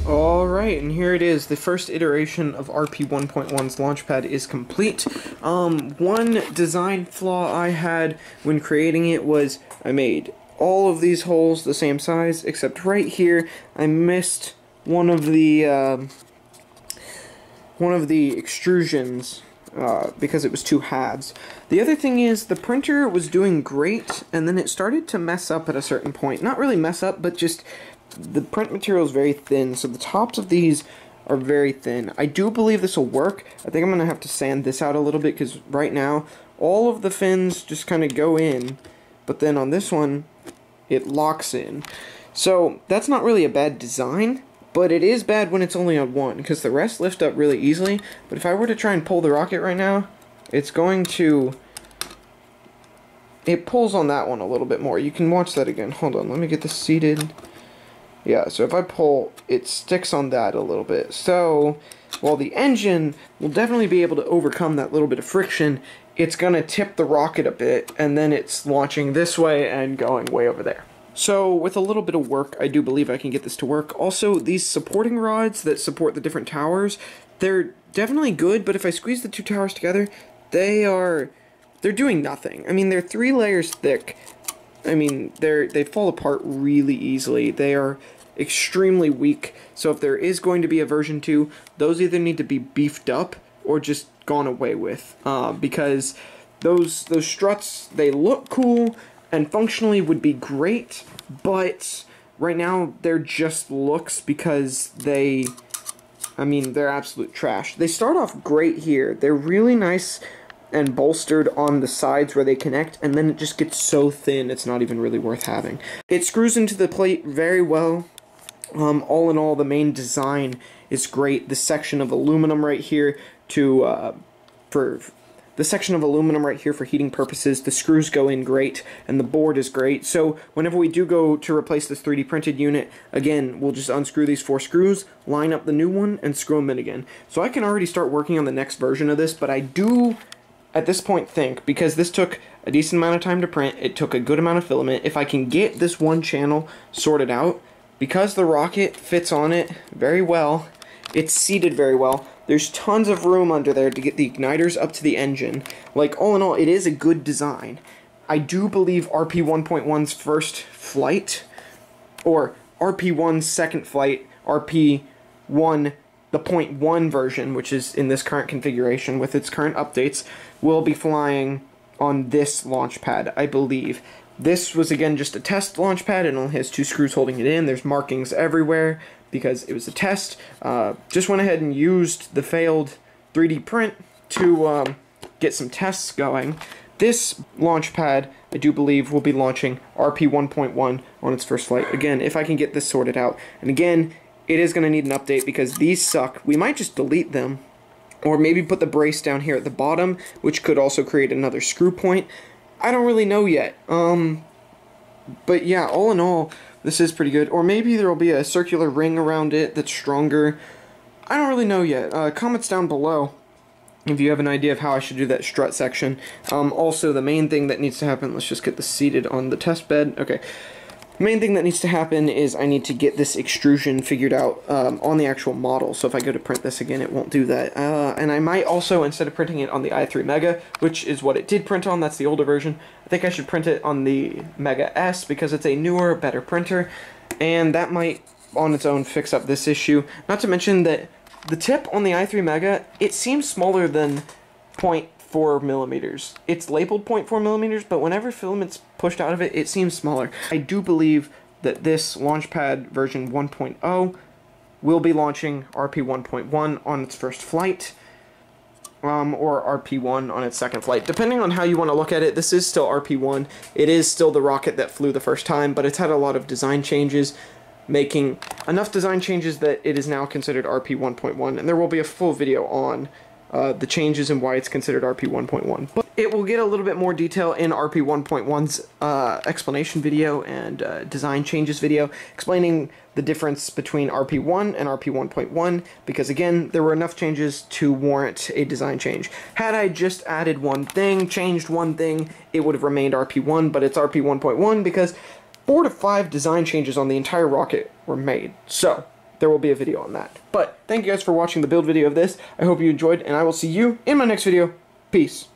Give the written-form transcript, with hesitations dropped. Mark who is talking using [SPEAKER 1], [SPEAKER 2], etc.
[SPEAKER 1] Alright, and here it is. The first iteration of RP-1.1's launchpad is complete. One design flaw I had when creating it was I made all of these holes the same size, except right here I missed one of the extrusions because it was two halves. The other thing is the printer was doing great, and then it started to mess up at a certain point. Not really mess up, but just the print material is very thin, so the tops of these are very thin. I do believe this will work. I think I'm going to have to sand this out a little bit, because right now, all of the fins just kind of go in, but then on this one, it locks in. So, that's not really a bad design, but it is bad when it's only on one, because the rest lift up really easily. But if I were to try and pull the rocket right now, it's going to... It pulls on that one a little bit more. You can watch that again. Hold on, let me get this seated. Yeah, so if I pull, it sticks on that a little bit. So, while the engine will definitely be able to overcome that little bit of friction, it's going to tip the rocket a bit, and then it's launching this way and going way over there. So, with a little bit of work, I do believe I can get this to work. Also, these supporting rods that support the different towers, they're definitely good, but if I squeeze the two towers together, they're doing nothing. I mean, they're 3 layers thick. I mean, they fall apart really easily. They are extremely weak, so if there is going to be a version 2, those either need to be beefed up or just gone away with, because those struts, they look cool and functionally would be great, but right now they're just looks because they're absolute trash. They start off great here. They're really nice and bolstered on the sides where they connect, and then it just gets so thin it's not even really worth having. It screws into the plate very well. All in all, the main design is great. The section of aluminum right here for heating purposes, the screws go in great, and the board is great. So whenever we do go to replace this 3D printed unit, again, we'll just unscrew these 4 screws, line up the new one, and screw them in again. So I can already start working on the next version of this, but I do, at this point, think, because this took a decent amount of time to print, it took a good amount of filament, if I can get this one channel sorted out, because the rocket fits on it very well, it's seated very well, there's tons of room under there to get the igniters up to the engine. Like, all in all, it is a good design. I do believe RP-1.1's first flight, or RP-1's second flight, RP-1, the .1 version, which is in this current configuration with its current updates, will be flying on this launch pad, I believe. This was, again, just a test launch pad. It only has 2 screws holding it in. There's markings everywhere because it was a test. Just went ahead and used the failed 3D print to get some tests going. This launch pad, I do believe, will be launching RP-1.1 on its first flight. Again, if I can get this sorted out. And again, it is going to need an update because these suck. We might just delete them, or maybe put the brace down here at the bottom, which could also create another screw point. I don't really know yet. But yeah, all in all, this is pretty good. Or maybe there will be a circular ring around it that's stronger. I don't really know yet. Comments down below if you have an idea of how I should do that strut section. Also, the main thing that needs to happen, let's just get this seated on the test bed. Okay. The main thing that needs to happen is I need to get this extrusion figured out on the actual model. So if I go to print this again, it won't do that. And I might also, instead of printing it on the i3 Mega, which is what it did print on, that's the older version, I think I should print it on the Mega S because it's a newer, better printer. And that might, on its own, fix up this issue. Not to mention that the tip on the i3 Mega, it seems smaller than 0.4 millimeters. It's labeled 0.4 millimeters, but whenever filament's pushed out of it, it seems smaller. I do believe that this Launchpad version 1.0 will be launching RP-1.1 on its first flight, or RP-1 on its second flight. Depending on how you want to look at it, this is still RP-1. It is still the rocket that flew the first time, but it's had a lot of design changes, making enough design changes that it is now considered RP-1.1, and there will be a full video on the changes and why it's considered RP-1.1. But it will get a little bit more detail in RP-1.1's explanation video and design changes video, explaining the difference between RP-1 and RP-1.1, because again, there were enough changes to warrant a design change. Had I just added one thing, changed one thing, it would have remained RP-1, but it's RP-1.1 because 4 to 5 design changes on the entire rocket were made. So, there will be a video on that. But thank you guys for watching the build video of this. I hope you enjoyed, and I will see you in my next video. Peace.